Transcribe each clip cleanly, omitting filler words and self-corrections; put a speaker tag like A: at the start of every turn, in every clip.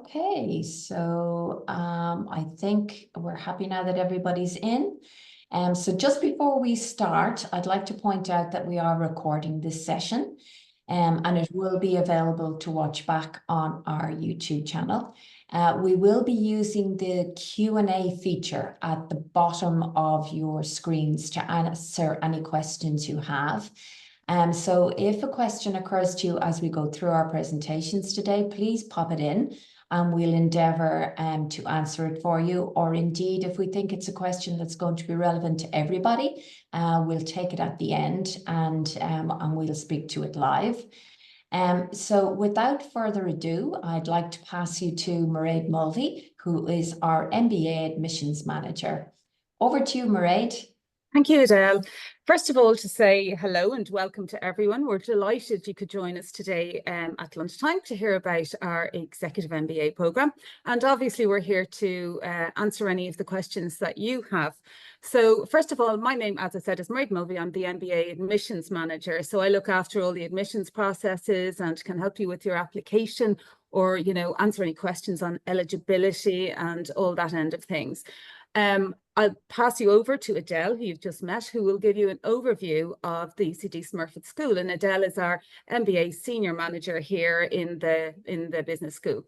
A: Okay, so I think we're happy now that everybody's in. So just before we start, I'd like to point out that we are recording this session, and it will be available to watch back on our YouTube channel. We will be using the Q&A feature at the bottom of your screens to answer any questions you have. So if a question occurs to you as we go through our presentations today, please pop it in and we'll endeavour to answer it for you. Or indeed, if we think it's a question that's going to be relevant to everybody, we'll take it at the end and we'll speak to it live. So without further ado, I'd like to pass you to Mairead Mulvey, who is our MBA Admissions Manager. Over to you, Mairead.
B: Thank you, Adele. First of all, to say hello and welcome to everyone. We're delighted you could join us today at lunchtime to hear about our Executive MBA programme. And obviously, we're here to answer any of the questions that you have. So first of all, my name, as I said, is Mairead Mulvey. I'm the MBA Admissions Manager. So I look after all the admissions processes and can help you with your application or, answer any questions on eligibility and all that end of things. I'll pass you over to Adele, who you've just met, who will give you an overview of the UCD Smurfit School. And Adele is our MBA Senior Manager here in the business school.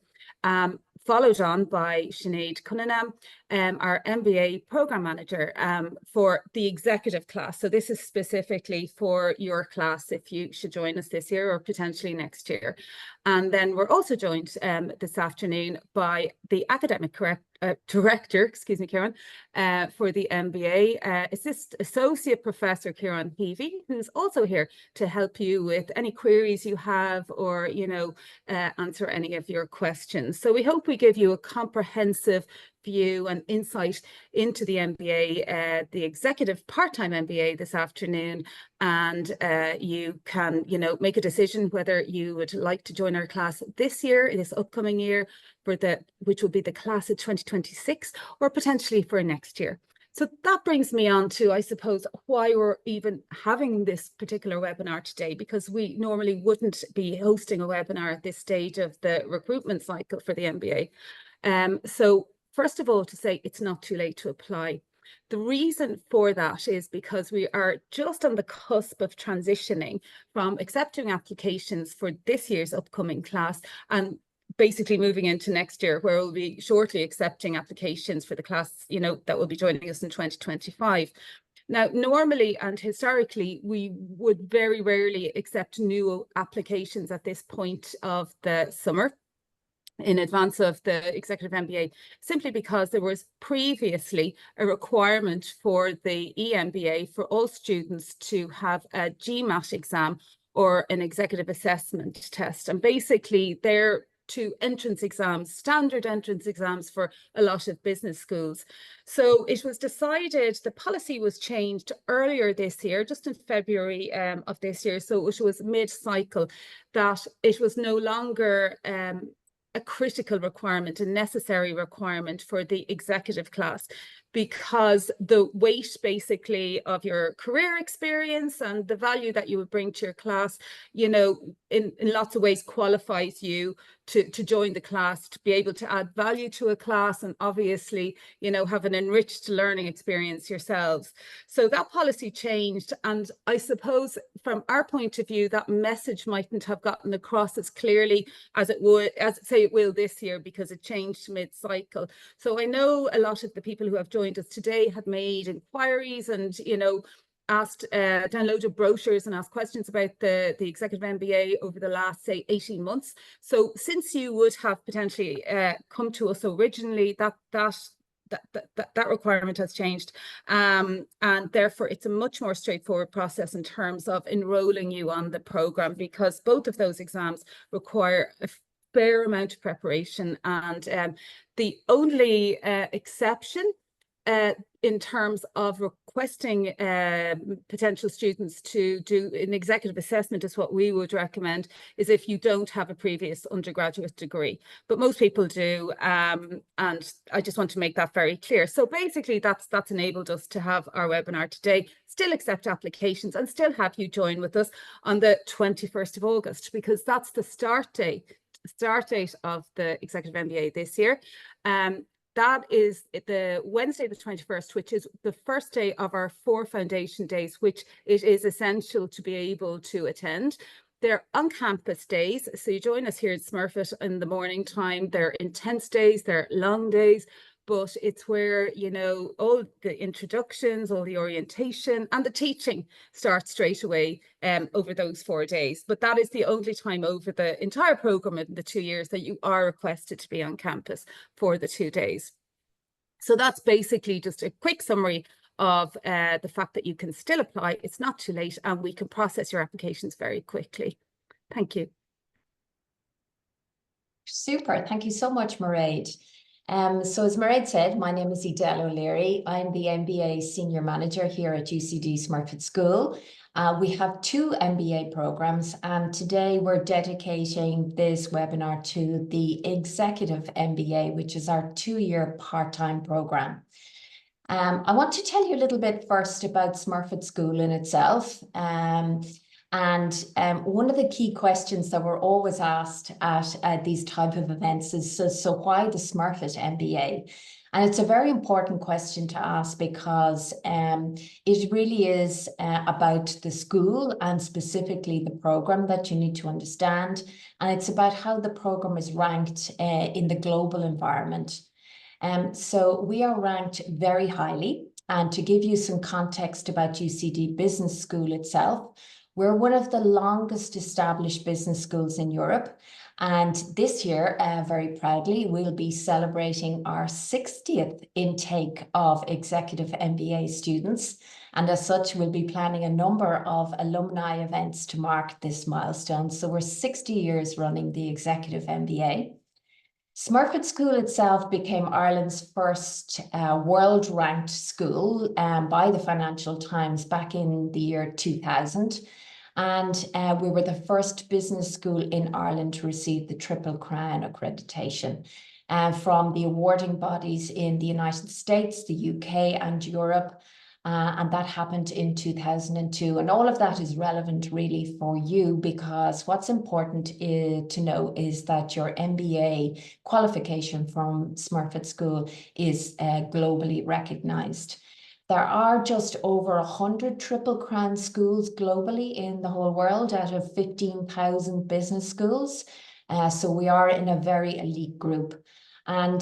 B: Followed on by Sinead Cunningham, our MBA Programme Manager for the executive class. So this is specifically for your class if you should join us this year or potentially next year. And then we're also joined this afternoon by the Academic Director, excuse me, Kieran, for the MBA, Associate Professor Kieran Heavey, who's also here to help you with any queries you have or, answer any of your questions. So we hope we give you a comprehensive view and insight into the MBA, the executive part-time MBA this afternoon, and you can, make a decision whether you would like to join our class this year, this upcoming year, which will be the class of 2026, or potentially for next year. So that brings me on to, I suppose, why we're even having this particular webinar today, because we normally wouldn't be hosting a webinar at this stage of the recruitment cycle for the MBA. So first of all, to say it's not too late to apply. The reason for that is because we are just on the cusp of transitioning from accepting applications for this year's upcoming class and basically moving into next year, where we'll be shortly accepting applications for the class, that will be joining us in 2025. Now, normally and historically, we would very rarely accept new applications at this point of the summer in advance of the Executive MBA, simply because there was previously a requirement for the EMBA for all students to have a GMAT exam or an executive assessment test. And basically, they're two entrance exams, standard entrance exams for a lot of business schools. So it was decided, the policy was changed earlier this year, just in February of this year, so it was mid-cycle, that it was no longer a critical requirement, a necessary requirement for the executive class, because the weight basically of your career experience and the value that you would bring to your class, in lots of ways qualifies you to join the class, to be able to add value to a class and obviously, have an enriched learning experience yourselves. So that policy changed. And I suppose from our point of view, that message mightn't have gotten across as clearly as it will this year, because it changed mid-cycle. So I know a lot of the people who have joined us today had made inquiries and, asked, downloaded brochures and asked questions about the Executive MBA over the last, say, 18 months. So since you would have potentially come to us originally, that requirement has changed, and therefore it's a much more straightforward process in terms of enrolling you on the programme, because both of those exams require a fair amount of preparation. And the only exception in terms of requesting potential students to do an executive assessment, is what we would recommend, is if you don't have a previous undergraduate degree. But most people do, and I just want to make that very clear. So basically that's enabled us to have our webinar today, still accept applications and still have you join with us on the 21st of August, because that's the start date start date of the Executive MBA this year. That is the Wednesday, the 21st, which is the first day of our 4 foundation days, which it is essential to be able to attend. They're on-campus days, so you join us here at Smurfit in the morning time. They're intense days, they're long days, but it's where, you know, all the introductions, all the orientation and the teaching starts straight away over those 4 days. But that is the only time over the entire program in the 2 years that you are requested to be on campus for the 2 days. So that's basically just a quick summary of the fact that you can still apply. It's not too late, and we can process your applications very quickly. Thank you.
A: Super. Thank you so much, Mairead. So as Mairead said, my name is Edel O'Leary. I'm the MBA Senior Manager here at UCD Smurfit School. We have 2 MBA programs, and today we're dedicating this webinar to the Executive MBA, which is our 2-year part-time program. I want to tell you a little bit first about Smurfit School in itself. One of the key questions that we're always asked at these type of events is, so why the Smurfit MBA? And it's a very important question to ask because it really is about the school and specifically the program that you need to understand. And it's about how the program is ranked in the global environment. So we are ranked very highly. And to give you some context about UCD Business School itself, we're one of the longest established business schools in Europe. And this year, very proudly, we'll be celebrating our 60th intake of Executive MBA students. And as such, we'll be planning a number of alumni events to mark this milestone. So we're 60 years running the Executive MBA. Smurfit School itself became Ireland's first world-ranked school by the Financial Times back in the year 2000. And we were the first business school in Ireland to receive the Triple Crown accreditation from the awarding bodies in the United States, the UK and Europe. And that happened in 2002. And all of that is relevant really for you because what's important to know is that your MBA qualification from Smurfit School is globally recognised. There are just over 100 Triple Crown schools globally in the whole world out of 15,000 business schools. So we are in a very elite group. And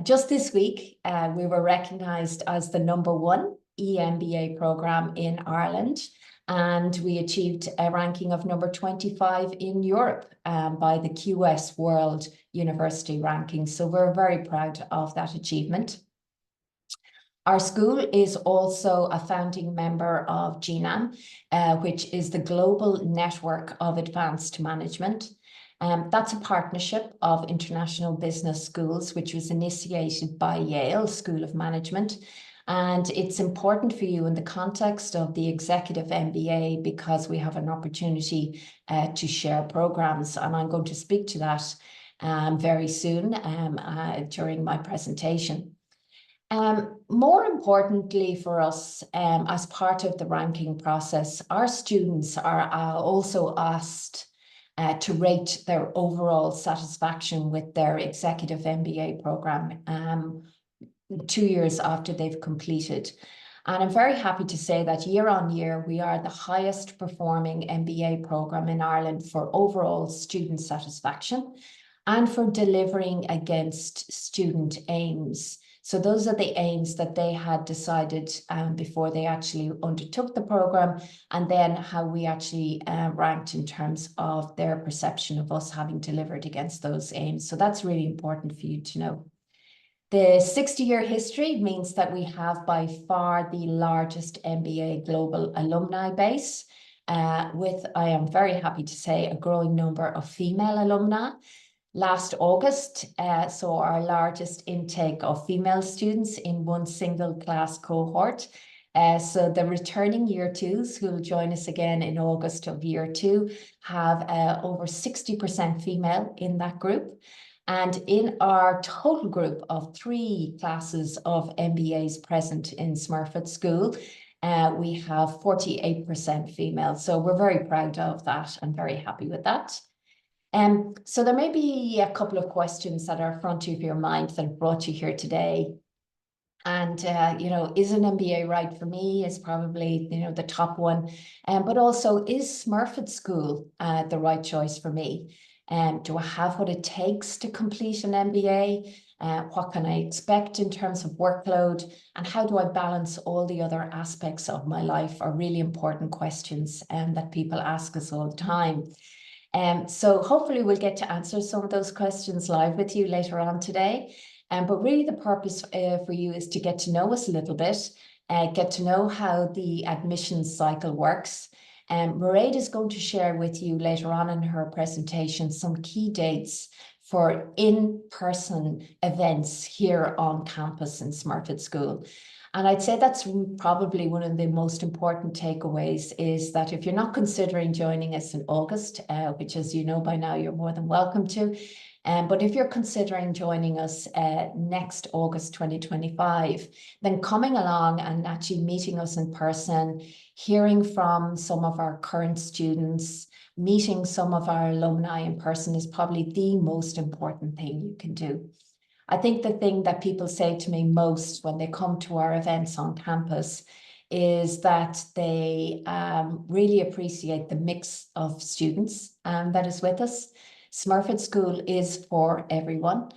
A: just this week, we were recognised as the #1 EMBA program in Ireland. And we achieved a ranking of number 25 in Europe by the QS World University Ranking. So we're very proud of that achievement. Our school is also a founding member of GNAM, which is the Global Network of Advanced Management. That's a partnership of international business schools, which was initiated by Yale School of Management. And it's important for you in the context of the Executive MBA because we have an opportunity to share programs. And I'm going to speak to that very soon during my presentation. More importantly for us, as part of the ranking process, our students are also asked to rate their overall satisfaction with their Executive MBA program 2 years after they've completed. And I'm very happy to say that year on year, we are the highest performing MBA program in Ireland for overall student satisfaction and for delivering against student aims. So those are the aims that they had decided before they actually undertook the program, and then how we actually ranked in terms of their perception of us having delivered against those aims. So that's really important for you to know. The 60-year history means that we have by far the largest MBA global alumni base with, I am very happy to say, a growing number of female alumni. Last August saw our largest intake of female students in one single class cohort. So the returning year 2s who will join us again in August of year 2 have over 60% female in that group. And in our total group of 3 classes of MBAs present in Smurfit School, we have 48% female. So we're very proud of that and very happy with that. So there may be a couple of questions that are front of your mind that brought you here today. And, is an MBA right for me is probably, the top one. But also, is Smurfit School the right choice for me? Do I have what it takes to complete an MBA? What can I expect in terms of workload? And how do I balance all the other aspects of my life are really important questions that people ask us all the time. So hopefully we'll get to answer some of those questions live with you later on today. But really the purpose for you is to get to know us a little bit, get to know how the admissions cycle works. Mairead is going to share with you later on in her presentation some key dates for in-person events here on campus in Smurfit School. And I'd say that's probably one of the most important takeaways, is that if you're not considering joining us in August, which, as you know by now, you're more than welcome to, but if you're considering joining us next August 2025, then coming along and actually meeting us in person, hearing from some of our current students, meeting some of our alumni in person is probably the most important thing you can do. I think the thing that people say to me most when they come to our events on campus is that they really appreciate the mix of students that is with us. Smurfit School is for everyone.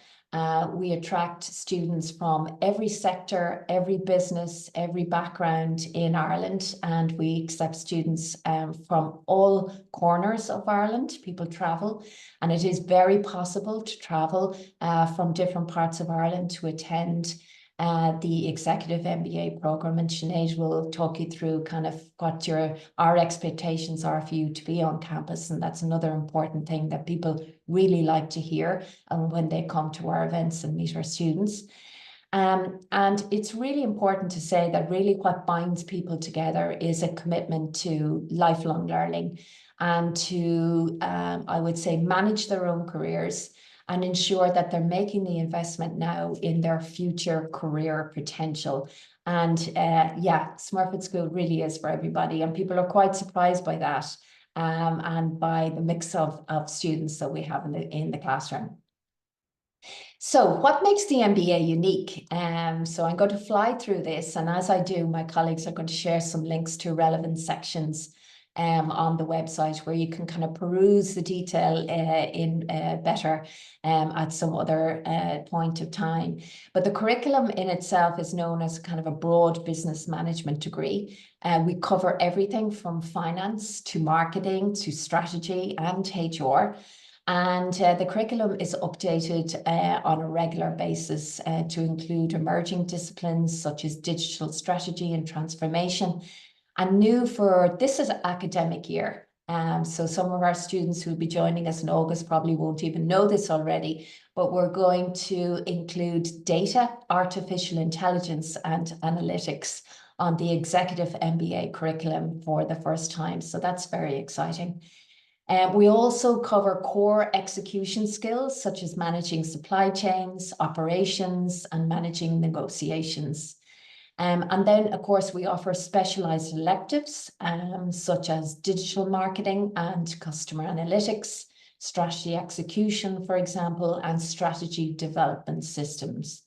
A: We attract students from every sector, every business, every background in Ireland, and we accept students from all corners of Ireland. People travel, and it is very possible to travel from different parts of Ireland to attend the executive MBA program, and Sinead will talk you through kind of what our expectations are for you to be on campus. And that's another important thing that people really like to hear when they come to our events and meet our students. And it's really important to say that really what binds people together is a commitment to lifelong learning and to, I would say, manage their own careers and ensure that they're making the investment now in their future career potential. And Smurfit School really is for everybody, and people are quite surprised by that and by the mix of students that we have in the classroom. So what makes the MBA unique? So I'm going to fly through this, and as I do, my colleagues are going to share some links to relevant sections on the website where you can kind of peruse the detail in better at some other point of time. But the curriculum in itself is known as kind of a broad business management degree. We cover everything from finance to marketing to strategy and HR. And the curriculum is updated on a regular basis to include emerging disciplines such as digital strategy and transformation. And new for this is academic year. So some of our students who will be joining us in August probably won't even know this already, but we're going to include data, artificial intelligence, and analytics on the executive MBA curriculum for the first time. So that's very exciting. We also cover core execution skills such as managing supply chains, operations, and managing negotiations. And then, of course, we offer specialized electives such as digital marketing and customer analytics, strategy execution, for example, and strategy development systems.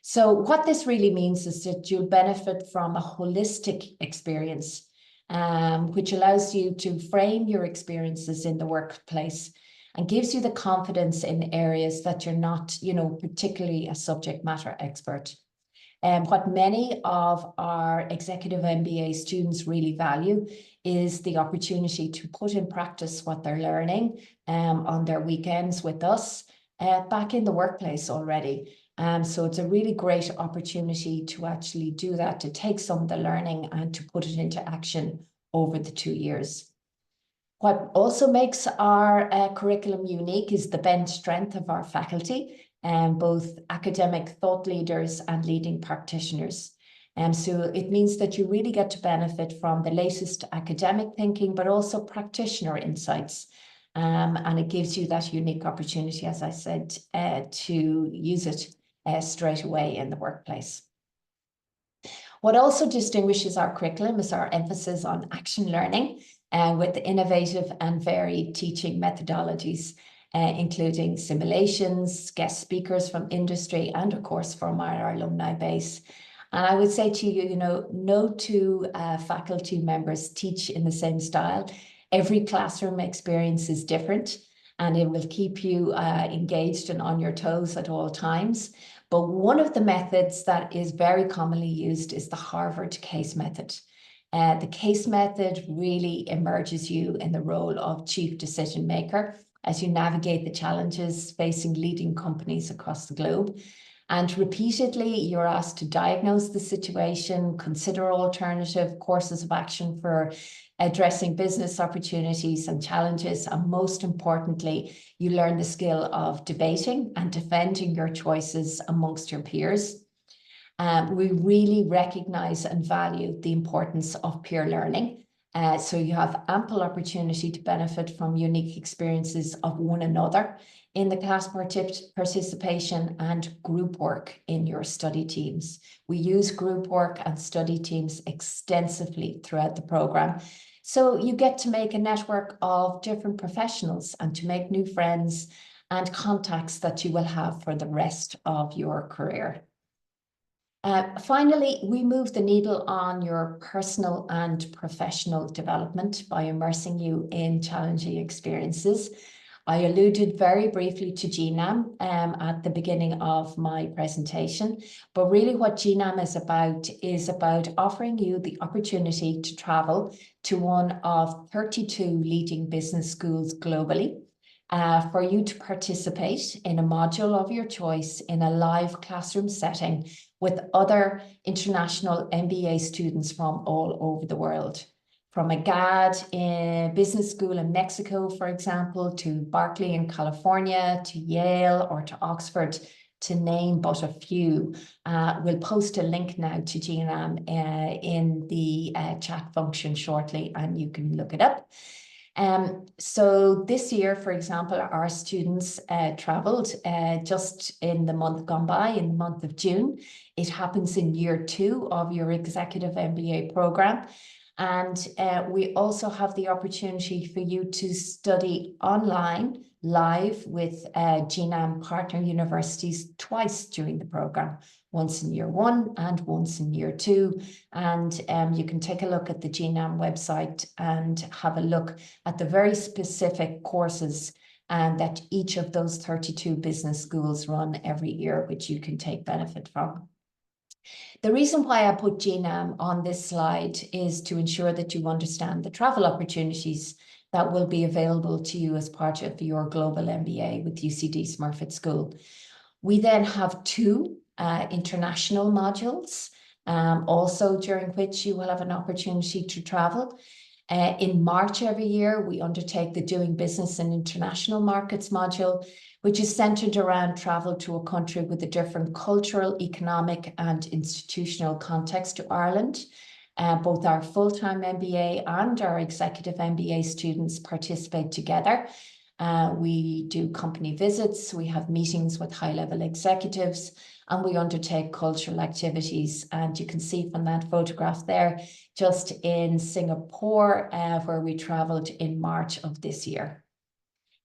A: So what this really means is that you'll benefit from a holistic experience, which allows you to frame your experiences in the workplace and gives you the confidence in areas that you're not, particularly a subject matter expert. What many of our executive MBA students really value is the opportunity to put in practice what they're learning on their weekends with us back in the workplace already. So it's a really great opportunity to actually do that, to take some of the learning and to put it into action over the 2 years. What also makes our curriculum unique is the bench strength of our faculty, both academic thought leaders and leading practitioners. So it means that you really get to benefit from the latest academic thinking, but also practitioner insights. And it gives you that unique opportunity, as I said, to use it straight away in the workplace. What also distinguishes our curriculum is our emphasis on action learning with innovative and varied teaching methodologies. including simulations, guest speakers from industry, and of course from our alumni base. And I would say to you, you know, no two faculty members teach in the same style. Every classroom experience is different, and it will keep you engaged and on your toes at all times. But one of the methods that is very commonly used is the Harvard case method. The case method really immerses you in the role of chief decision maker as you navigate the challenges facing leading companies across the globe. And repeatedly, you're asked to diagnose the situation, consider alternative courses of action for addressing business opportunities and challenges. And most importantly, you learn the skill of debating and defending your choices amongst your peers. We really recognize and value the importance of peer learning. So you have ample opportunity to benefit from unique experiences of one another in the class participation and group work in your study teams. We use group work and study teams extensively throughout the program. So you get to make a network of different professionals and to make new friends and contacts that you will have for the rest of your career. Finally, we move the needle on your personal and professional development by immersing you in challenging experiences. I alluded very briefly to GNAM at the beginning of my presentation, but really what GNAM is about offering you the opportunity to travel to one of 32 leading business schools globally, for you to participate in a module of your choice in a live classroom setting with other international MBA students from all over the world. From a GAD business school in Mexico, for example, to Berkeley in California, to Yale or to Oxford, to name but a few. We'll post a link now to GNAM in the chat function shortly, and you can look it up. So this year, for example, our students travelled just in the month gone by, in the month of June. It happens in year 2 of your executive MBA program. And we also have the opportunity for you to study online, live with GNAM partner universities twice during the program, once in year 1 and once in year 2. And you can take a look at the GNAM website and have a look at the very specific courses and that each of those 32 business schools run every year, which you can take benefit from. The reason why I put GNAM on this slide is to ensure that you understand the travel opportunities that will be available to you as part of your global MBA with UCD Smurfit School. We then have 2 international modules, also during which you will have an opportunity to travel. In March every year, we undertake the Doing Business in International Markets module, which is centered around travel to a country with a different cultural, economic, and institutional context to Ireland. Both our full-time MBA and our executive MBA students participate together. We do company visits, we have meetings with high-level executives, and we undertake cultural activities. And you can see from that photograph there, just in Singapore, where we travelled in March of this year.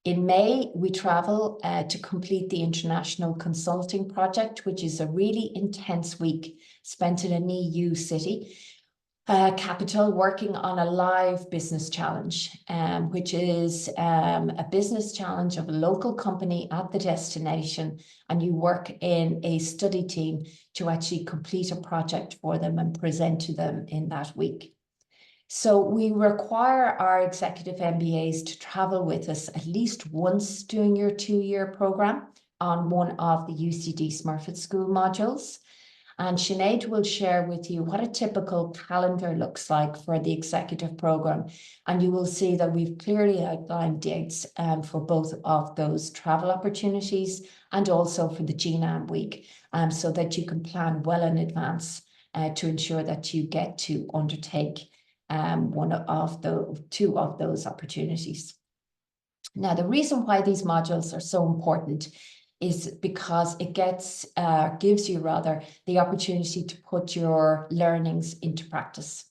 A: In May, we travel to complete the International Consulting Project, which is a really intense week spent in an EU city capital working on a live business challenge, which is a business challenge of a local company at the destination, and you work in a study team to actually complete a project for them and present to them in that week. So we require our executive MBAs to travel with us at least once during your 2-year program on one of the UCD Smurfit School modules. And Sinead will share with you what a typical calendar looks like for the executive program. And you will see that we've clearly outlined dates for both of those travel opportunities and also for the GNAM week, so that you can plan well in advance to ensure that you get to undertake one of the 2 of those opportunities. Now, the reason why these modules are so important is because it gives you the opportunity to put your learnings into practice.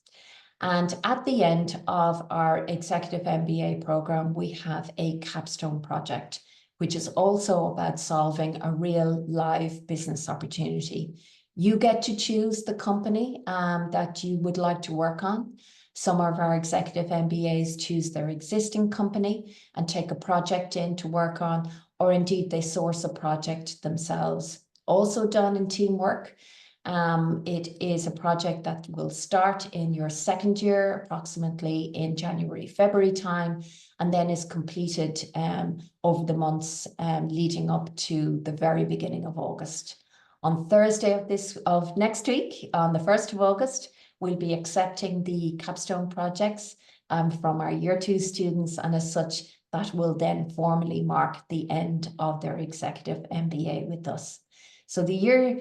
A: And at the end of our executive MBA program, we have a capstone project, which is also about solving a real live business opportunity. You get to choose the company that you would like to work on. Some of our executive MBAs choose their existing company and take a project in to work on, or indeed they source a project themselves. Also done in teamwork. It is a project that will start in your second year, approximately in January, February time, and then is completed over the months leading up to the very beginning of August. On Thursday of next week, on the 1st of August, we'll be accepting the capstone projects from our year 2 students, and as such, that will then formally mark the end of their executive MBA with us. So the year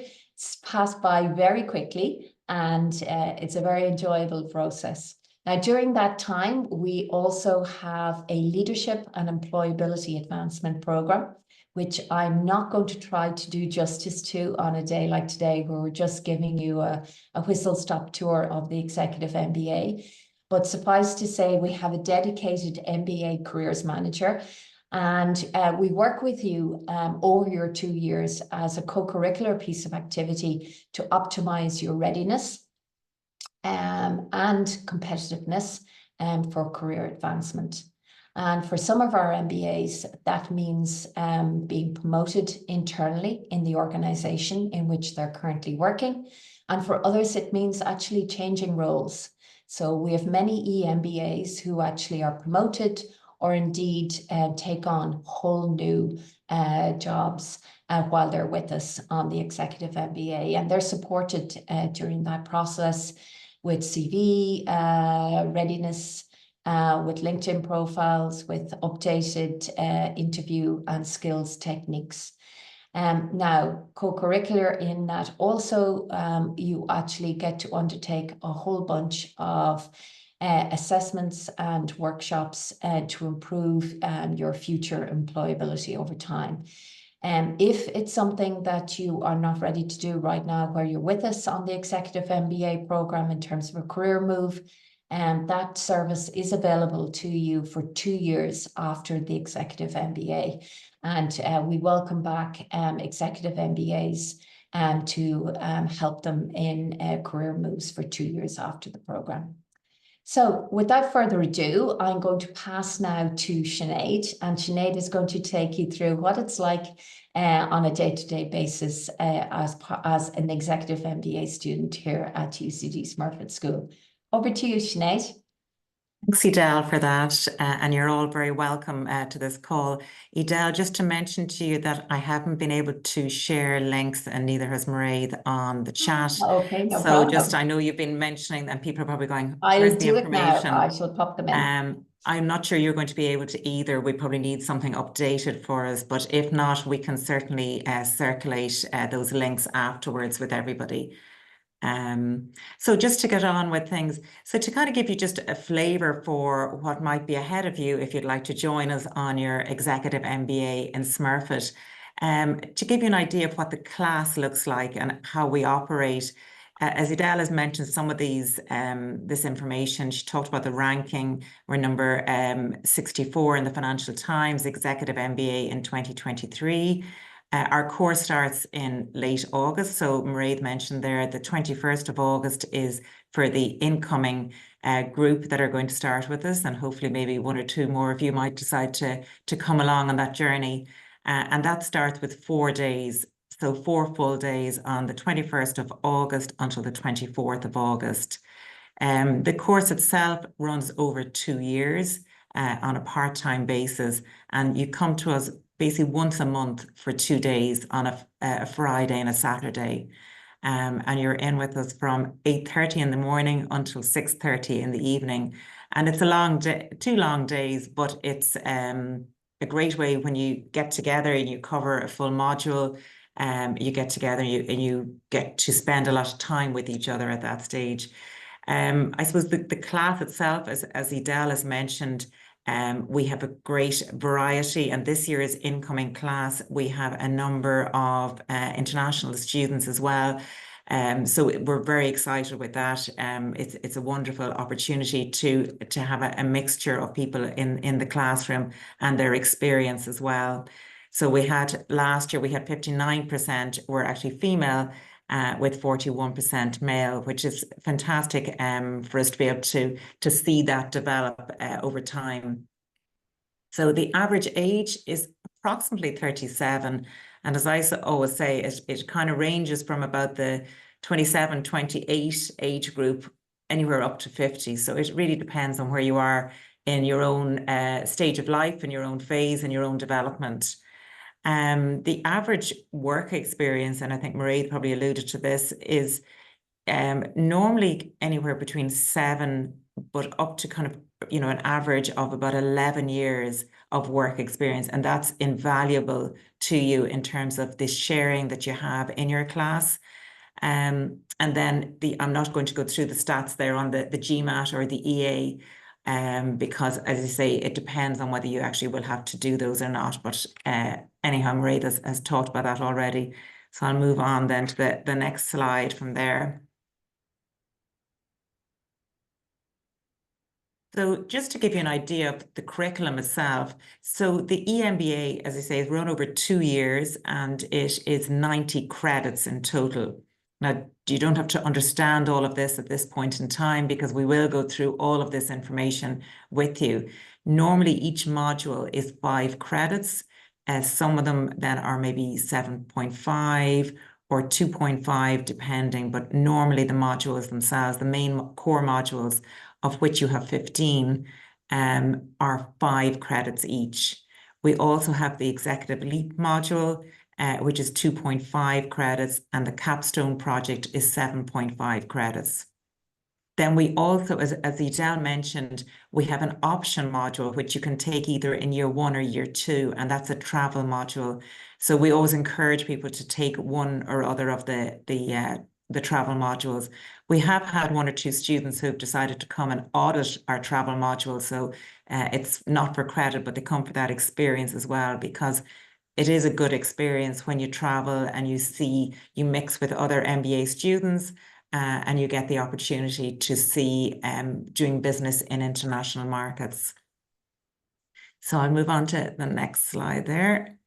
A: passed by very quickly, and it's a very enjoyable process. Now, during that time, we also have a leadership and employability advancement program, which I'm not going to try to do justice to on a day like today, where we're just giving you a whistle-stop tour of the executive MBA. But suffice to say, we have a dedicated MBA careers manager, and we work with you over your 2 years as a co-curricular piece of activity to optimize your readiness and competitiveness for career advancement. And for some of our MBAs, that means being promoted internally in the organization in which they're currently working. And for others, it means actually changing roles. So we have many EMBAs who actually are promoted or indeed take on whole new jobs while they're with us on the executive MBA. And they're supported during that process with CV readiness, with LinkedIn profiles, with updated interview and skills techniques. Now, co-curricular in that also you actually get to undertake a whole bunch of assessments and workshops to improve your future employability over time. If it's something that you are not ready to do right now, where you're with us on the executive MBA program in terms of a career move, that service is available to you for 2 years after the executive MBA. And we welcome back executive MBAs to help them in career moves for 2 years after the program. So without further ado, I'm going to pass now to Sinead, and Sinead is going to take you through what it's like on a day-to-day basis as an executive MBA student here at UCD Smurfit School. Over to you, Sinead.
C: Thanks, Edel, for that. And you're all very welcome to this call. Edel, just to mention to you that I haven't been able to share links, and neither has Mairead on the chat.
A: Okay, no
C: so
A: problem.
C: Just, I know you've been mentioning, and people are probably going,
A: I'll
C: where's the
A: do it
C: information?
A: now. I shall pop them in.
C: I'm not sure you're going to be able to either. We probably need something updated for us, but if not, we can certainly circulate those links afterwards with everybody. So just to get on with things, so to kind of give you just a flavour for what might be ahead of you if you'd like to join us on your executive MBA in Smurfit, to give you an idea of what the class looks like and how we operate. As Edel has mentioned some of these, this information, she talked about the ranking. We're number 64 in the Financial Times Executive MBA in 2023. Our course starts in late August. So Mairead mentioned there, the 21st of August is for the incoming group that are going to start with us. And hopefully maybe 1 or 2 more of you might decide to come along on that journey. And that starts with 4 days. So 4 full days on the 21st of August until the 24th of August. The course itself runs over 2 years on a part-time basis. And you come to us basically once a month for 2 days on a Friday and a Saturday. And you're in with us from 8:30 in the morning until 6:30 in the evening. And it's a long day, 2 long days, but it's a great way when you get together and you cover a full module. You get together and you get to spend a lot of time with each other at that stage. I suppose the class itself, as Edel has mentioned, we have a great variety, and this year's incoming class, we have a number of international students as well. So we're very excited with that. It's a wonderful opportunity to have a mixture of people in the classroom and their experience as well. So we had last year, we had 59% were actually female, with 41% male, which is fantastic for us to be able to see that develop over time. So the average age is approximately 37. And as I always say, it kind of ranges from about the 27, 28 age group, anywhere up to 50. So it really depends on where you are in your own stage of life, in your own phase, in your own development. The average work experience, and I think Marie probably alluded to this, is normally anywhere between 7, but up to kind of, an average of about 11 years of work experience. And that's invaluable to you in terms of the sharing that you have in your class. And then I'm not going to go through the stats there on the GMAT or the EA, because as I say, it depends on whether you actually will have to do those or not. But anyhow, Marie has talked about that already. So I'll move on then to the next slide from there. So just to give you an idea of the curriculum itself, so the EMBA, as I say, is run over 2 years, and it is 90 credits in total. Now, you don't have to understand all of this at this point in time, because we will go through all of this information with you. Normally, each module is 5 credits. Some of them then are maybe 7.5 or 2.5, depending, but normally the modules themselves, the main core modules, of which you have 15, are 5 credits each. We also have the Executive Leap module, which is 2.5 credits, and the Capstone project is 7.5 credits. Then we also, as Edel mentioned, we have an option module, which you can take either in year 1 or year 2, and that's a travel module. So we always encourage people to take one or other of the travel modules. We have had 1 or 2 students who've decided to come and audit our travel module. So it's not for credit, but they come for that experience as well, because it is a good experience when you travel and you mix with other MBA students, and you get the opportunity to see doing business in international markets. So I'll move on to the next slide there.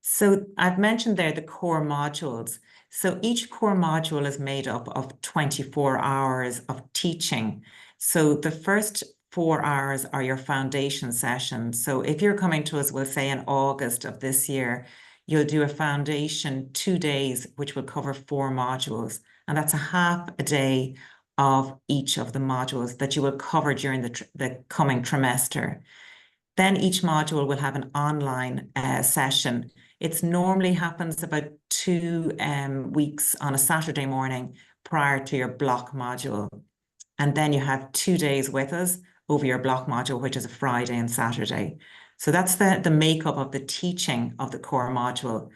C: So I've mentioned there the core modules. So each core module is made up of 24 hours of teaching. So the first 4 hours are your foundation sessions. So if you're coming to us, we'll say in August of this year, you'll do a foundation 2 days, which will cover 4 modules. And that's a half a day of each of the modules that you will cover during the coming trimester. Then each module will have an online session. It normally happens about 2 weeks on a Saturday morning prior to your block module. And then you have 2 days with us over your block module, which is a Friday and Saturday. So that's the makeup of the teaching of the core module.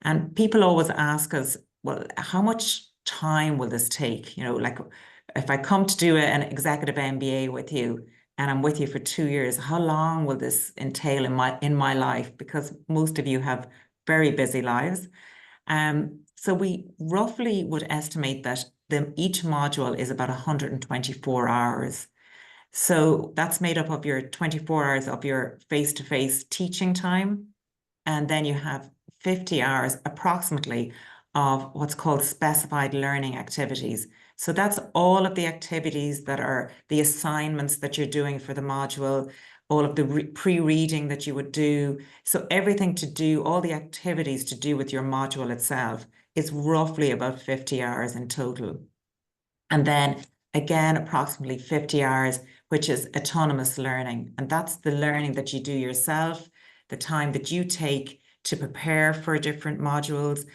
C: And people always ask us, well, how much time will this take? Like if I come to do an executive MBA with you, and I'm with you for 2 years, how long will this entail in my life? Because most of you have very busy lives. So we roughly would estimate that each module is about 124 hours. So that's made up of your 24 hours of your face-to-face teaching time. And then you have 50 hours approximately of what's called specified learning activities. So that's all of the activities that are the assignments that you're doing for the module, all of the pre-reading that you would do. So everything to do, all the activities to do with your module itself is roughly about 50 hours in total. And then again, approximately 50 hours, which is autonomous learning. And that's the learning that you do yourself, the time that you take to prepare for different modules,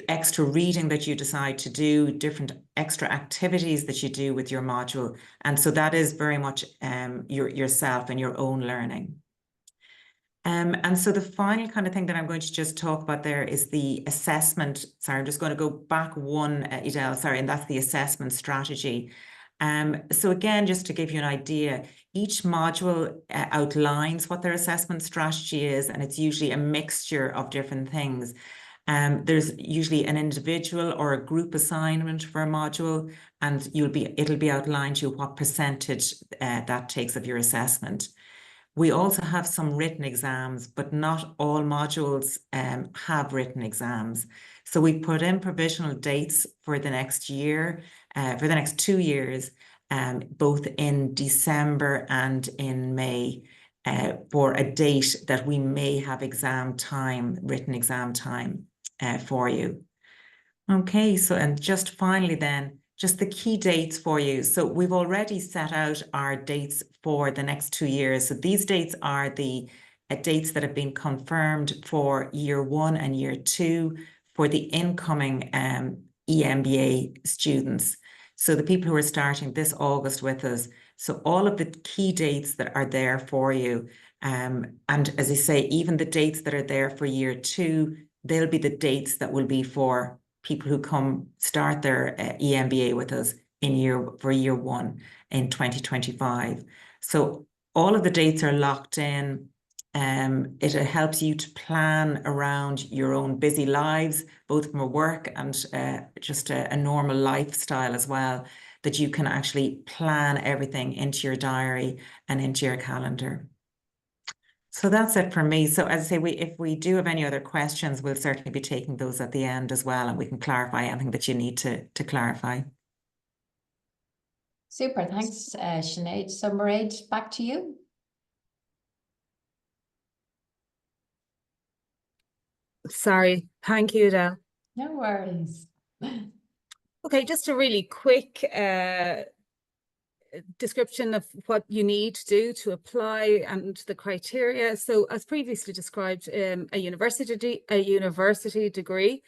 C: extra reading that you decide to do, different extra activities that you do with your module. And so that is very much yourself and your own learning. And so the final kind of thing that I'm going to just talk about there is the assessment. Sorry, I'm just going to go back one, Edel, sorry, and that's the assessment strategy. So again, just to give you an idea, each module outlines what their assessment strategy is, and it's usually a mixture of different things. There's usually an individual or a group assignment for a module, and it'll be outlined to you what percentage that takes of your assessment. We also have some written exams, but not all modules have written exams. So we put in provisional dates for the next year, for the next 2 years, both in December and in May, for a date that we may have exam time, written exam time for you. Okay, so and just finally then, just the key dates for you. So we've already set out our dates for the next 2 years. So these dates are the dates that have been confirmed for year 1 and year 2 for the incoming EMBA students. So the people who are starting this August with us. So all of the key dates that are there for you. And as I say, even the dates that are there for year 2, they'll be the dates that will be for people who come start their EMBA with us for year 1 in 2025. So all of the dates are locked in. It helps you to plan around your own busy lives, both from a work and just a normal lifestyle as well, that you can actually plan everything into your diary and into your calendar. So that's it for me. So as I say, if we do have any other questions, we'll certainly be taking those at the end as well, and we can clarify anything that you need to clarify.
A: Super, thanks, Sinead. So Mairead, back to you.
B: Sorry, thank you, Adele.
A: No worries.
B: Okay, just a really quick description of what you need to do to apply and the criteria. So as previously described, a university degree,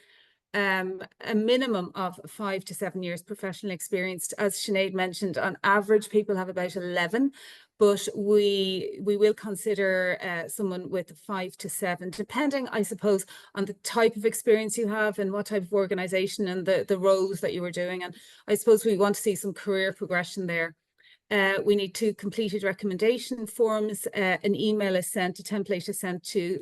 B: a minimum of 5 to 7 years professional experience. As Sinead mentioned, on average, people have about 11, but we will consider someone with 5 to 7, depending, I suppose, on the type of experience you have and what type of organization and the roles that you were doing. And I suppose we want to see some career progression there. We need 2 completed recommendation forms. An email is sent, a template is sent to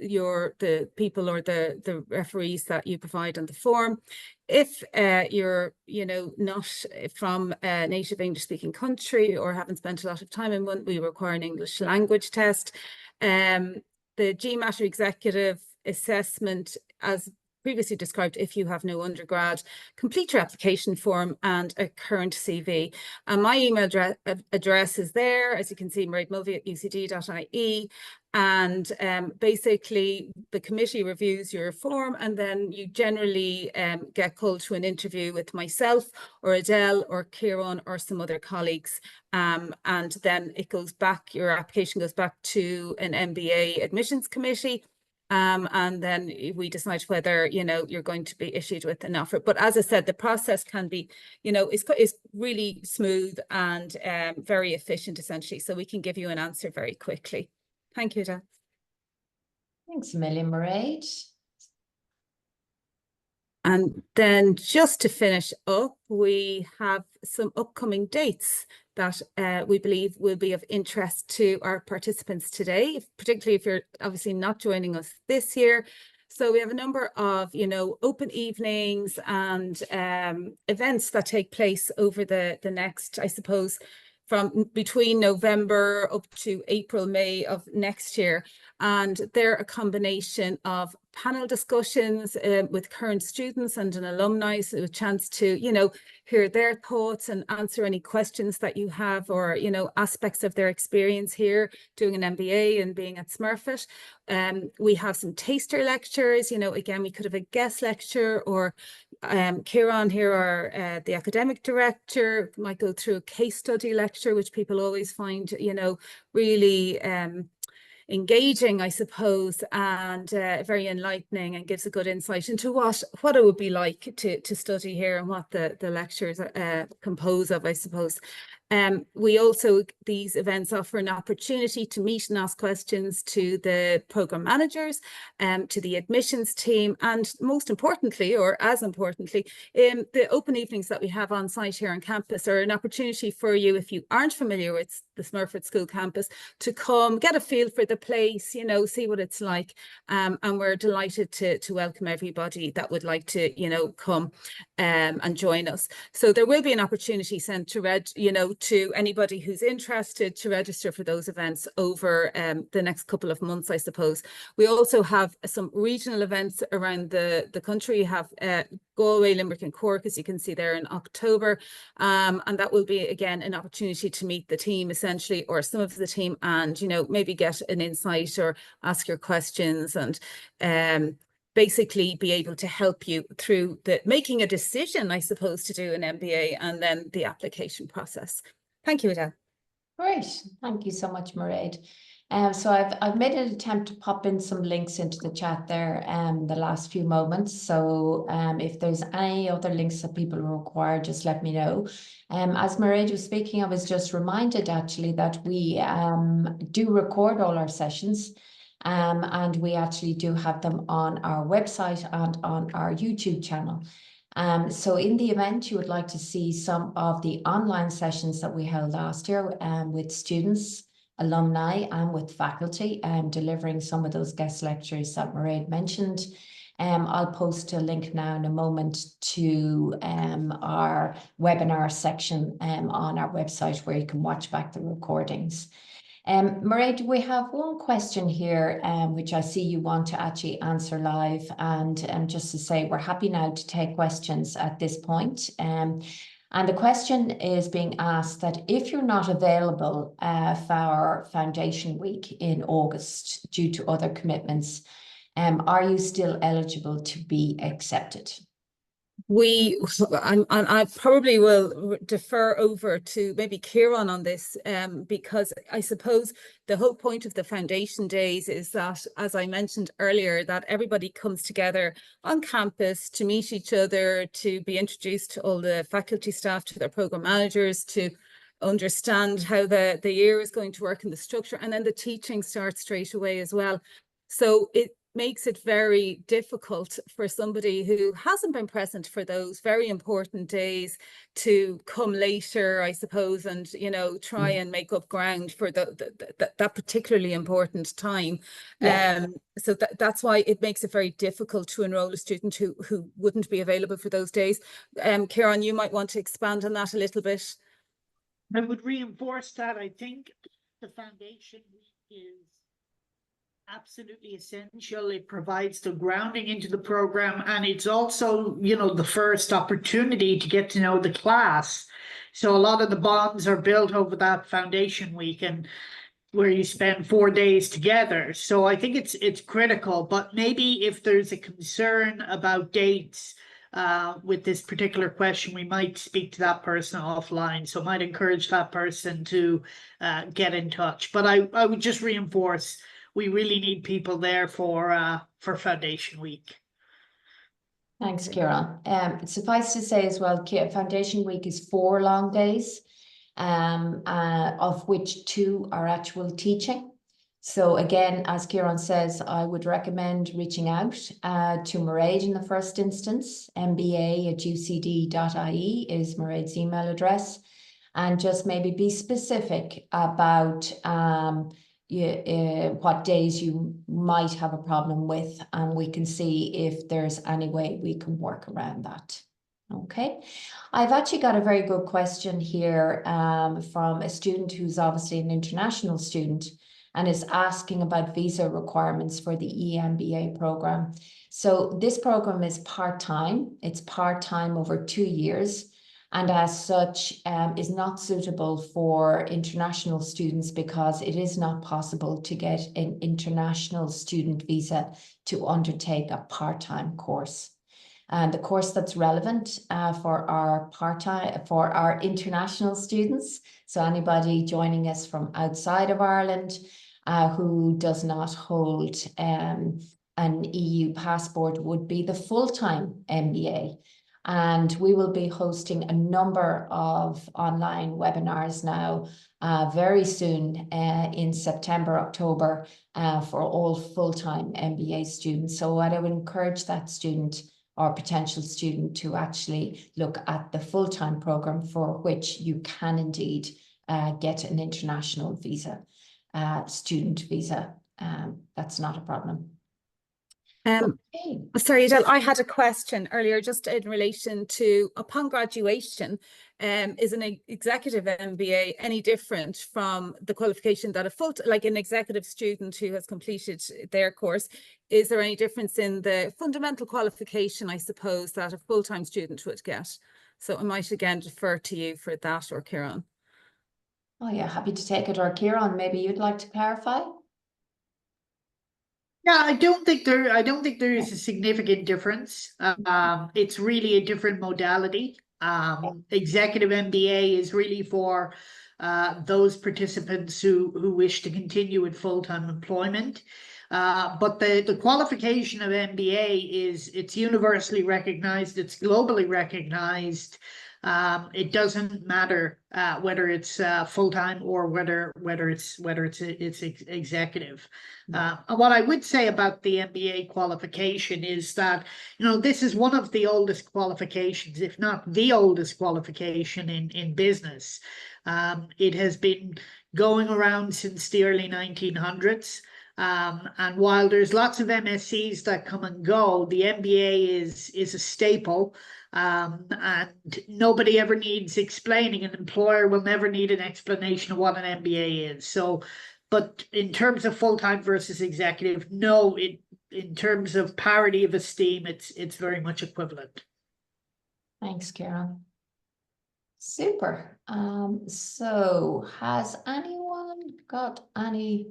B: the people or the referees that you provide on the form. If you're, not from a native English speaking country or haven't spent a lot of time in one, we require an English language test. The GMAT executive assessment, as previously described, if you have no undergrad, complete your application form and a current CV. And my email address is there, as you can see, maireadmulvey@ucd.ie. And basically, the committee reviews your form, and then you generally get called to an interview with myself or Adele or Kieran or some other colleagues. And then it goes back, your application goes back to an MBA admissions committee. And then we decide whether, you're going to be issued with an offer. But as I said, the process can be, is really smooth and very efficient, essentially. So we can give you an answer very quickly. Thank you, Dan.
A: Thanks a million, Mairead.
B: And then just to finish up, we have some upcoming dates that we believe will be of interest to our participants today, particularly if you're obviously not joining us this year. So we have a number of, open evenings and events that take place over the next, I suppose, from between November up to April, May of next year. And they're a combination of panel discussions with current students and an alumni, so a chance to, hear their thoughts and answer any questions that you have, or, aspects of their experience here doing an MBA and being at Smurfit. We have some taster lectures, again, we could have a guest lecture, or Kieran here, our the academic director, might go through a case study lecture, which people always find, really engaging, I suppose, and very enlightening, and gives a good insight into what it would be like to study here and what the lectures compose of, I suppose. We also, these events offer an opportunity to meet and ask questions to the program managers, to the admissions team, and most importantly, or as importantly, the open evenings that we have on site here on campus are an opportunity for you, if you aren't familiar with the Smurfit School campus to come, get a feel for the place, you know, see what it's like. And we're delighted to welcome everybody that would like to, you know, come and join us. So there will be an opportunity sent to to anybody who's interested to register for those events over the next couple of months, I suppose. We also have some regional events around the country. We have Galway, Limerick and Cork, as you can see there, in October. And that will be, again, an opportunity to meet the team, essentially, or some of the team, and, you know, maybe get an insight or ask your questions and basically be able to help you through making a decision, I suppose, to do an MBA and then the application process. Thank you, Adele.
A: Great. Thank you so much, Mairead. So I've made an attempt to pop in some links into the chat there the last few moments. So if there's any other links that people require, just let me know. As Mairead was speaking, I was just reminded actually that we do record all our sessions. And we actually do have them on our website and on our YouTube channel. So in the event you would like to see some of the online sessions that we held last year with students, alumni and with faculty, delivering some of those guest lectures that Mairead mentioned, I'll post a link now in a moment to our webinar section on our website where you can watch back the recordings. Mairead, we have one question here, which I see you want to actually answer live. And just to say, we're happy now to take questions at this point. And the question is being asked that if you're not available for Foundation Week in August due to other commitments, are you still eligible to be accepted?
B: I probably will defer over to maybe Kieran on this, because I suppose the whole point of the foundation days is that, as I mentioned earlier, that everybody comes together on campus to meet each other, to be introduced to all the faculty staff, to their program managers, to understand how the year is going to work and the structure, and then the teaching starts straight away as well. So it makes it very difficult for somebody who hasn't been present for those very important days to come later, I suppose, and, you know, try and make up ground for that particularly important time. Yeah. So that's why it makes it very difficult to enroll a student who wouldn't be available for those days. Kieran, you might want to expand on that a little bit.
D: I would reinforce that. I think the foundation is absolutely essential. It provides the grounding into the program, and it's also, you know, the first opportunity to get to know the class. So a lot of the bonds are built over that foundation week, and where you spend 4 days together. So I think it's critical. But maybe if there's a concern about dates with this particular question, we might speak to that person offline. So I might encourage that person to get in touch. But I would just reinforce, we really need people there for Foundation Week.
A: Thanks, Kieran. Suffice to say as well, Foundation Week is 4 long days, of which 2 are actual teaching. So again, as Kieran says, I would recommend reaching out to Mairead in the first instance. mba@ucd.ie is Mairead's email address, and just maybe be specific about what days you might have a problem with, and we can see if there's any way we can work around that. Okay, I've actually got a very good question here from a student who's obviously an international student and is asking about visa requirements for the EMBA program. So this program is part-time. It's part-time over 2 years, and as such is not suitable for international students because it is not possible to get an international student visa to undertake a part-time course. And the course that's relevant for our international students, so anybody joining us from outside of Ireland who does not hold an EU passport, would be the full-time MBA. And we will be hosting a number of online webinars now very soon in September, October for all full-time MBA students. So I would encourage that student or potential student to actually look at the full-time program, for which you can indeed get an international visa, student visa. That's not a problem. Okay.
B: Sorry, Adele, I had a question earlier just in relation to upon graduation, is an executive MBA any different from the qualification that like an executive student who has completed their course? Is there any difference in the fundamental qualification, I suppose, that a full-time student would get? So I might again defer to you for that, or Kieran.
A: Oh yeah, happy to take it. Or Kieran, maybe you'd like to clarify?
D: Yeah, I don't think there is a significant difference. It's really a different modality. Executive MBA is really for those participants who wish to continue with full-time employment. But the qualification of MBA it's universally recognized, it's globally recognized. It doesn't matter whether it's full-time or whether it's executive. What I would say about the MBA qualification is that, this is one of the oldest qualifications, if not the oldest qualification in business. It has been going around since the early 1900s. And while there's lots of MSCs that come and go, the MBA is a staple. And nobody ever needs explaining. An employer will never need an explanation of what an MBA is. So, but in terms of full-time versus executive, no, in terms of parity of esteem, it's very much equivalent.
A: Thanks, Kieran. Super. So has anyone got any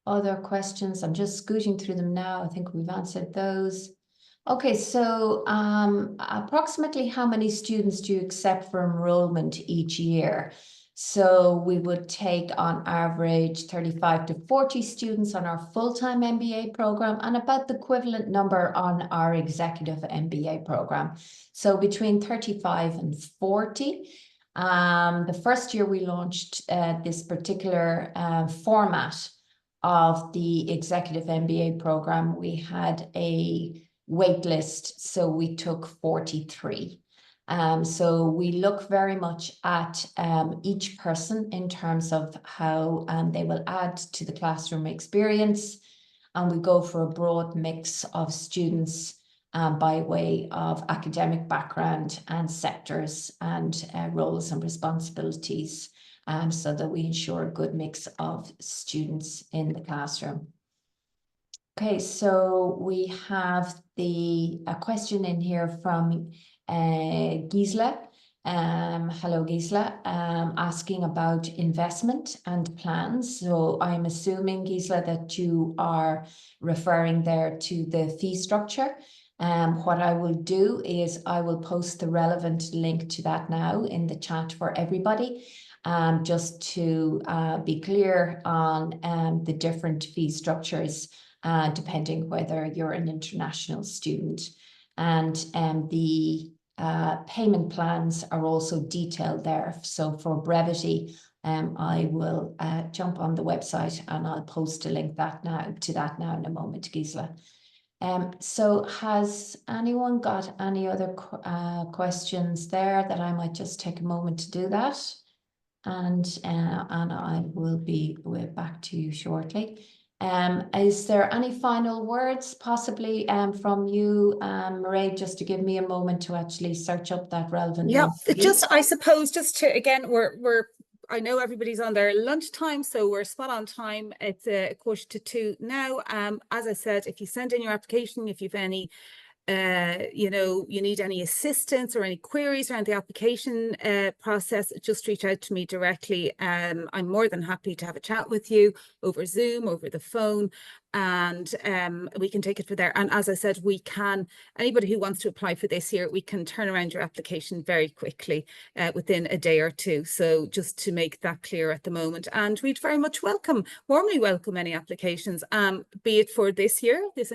A: other questions? I'm just scooting through them now. I think we've answered those. Okay, so approximately how many students do you accept for enrollment each year? So we would take on average 35 to 40 students on our full-time MBA program and about the equivalent number on our executive MBA program. So between 35 and 40. The first year we launched this particular format of the executive MBA program, we had a wait list, so we took 43. So we look very much at each person in terms of how they will add to the classroom experience, and we go for a broad mix of students by way of academic background and sectors and roles and responsibilities, so that we ensure a good mix of students in the classroom. Okay, so we have a question in here from Gisela. Hello, Gisela, asking about investment and plans. So I'm assuming, Gisela, that you are referring there to the fee structure. What I will do is I will post the relevant link to that now in the chat for everybody, just to be clear on the different fee structures, depending whether you're an international student. And the payment plans are also detailed there. So for brevity, I will jump on the website and I'll post a link to that now in a moment, Gisela. So has anyone got any other questions there that I might just take a moment to do that? And I will be back to you shortly. Is there any final words possibly from you, Mairead, just to give me a moment to actually search up that relevant
B: Yeah,
A: link?
B: just I suppose just to again I know everybody's on their lunchtime, so we're spot on time. It's 1:45 now. As I said, if you send in your application, if you've any you need any assistance or any queries around the application process, just reach out to me directly. I'm more than happy to have a chat with you over Zoom, over the phone, and we can take it from there. And as I said, anybody who wants to apply for this year, we can turn around your application very quickly within a day or two. So just to make that clear at the moment, and we'd very much warmly welcome any applications, be it for this year, this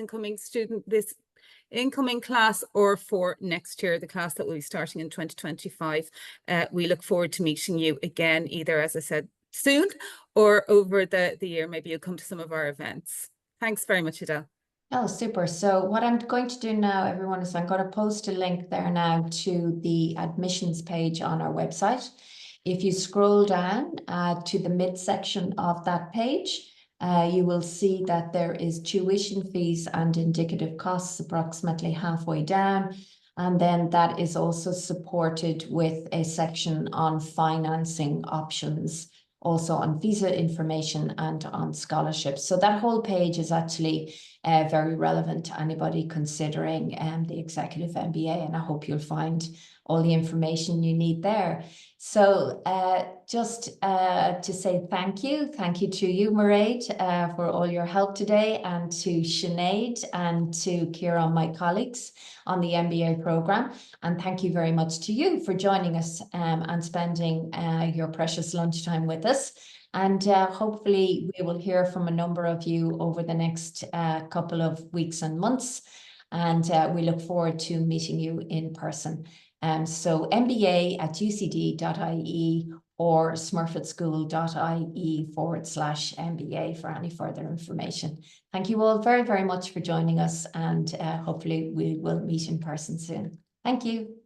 B: incoming class, or for next year, the class that will be starting in 2025. We look forward to meeting you again, either, as I said, soon or over the year. Maybe you'll come to some of our events. Thanks very much, Adele.
A: Oh, super. So what I'm going to do now, everyone, is I'm going to post a link there now to the admissions page on our website. If you scroll down to the midsection of that page, you will see that there is tuition fees and indicative costs approximately halfway down. And then that is also supported with a section on financing options, also on visa information and on scholarships. So that whole page is actually very relevant to anybody considering the executive MBA, and I hope you'll find all the information you need there. So just to say thank you to you, Mairead, for all your help today, and to Sinead and to Ciara, my colleagues on the MBA program. And thank you very much to you for joining us and spending your precious lunchtime with us. And hopefully we will hear from a number of you over the next couple of weeks and months. And we look forward to meeting you in person. So mba@ucd.ie or smurfitschool.ie/MBA for any further information. Thank you all very, very much for joining us, and hopefully we will meet in person soon. Thank you.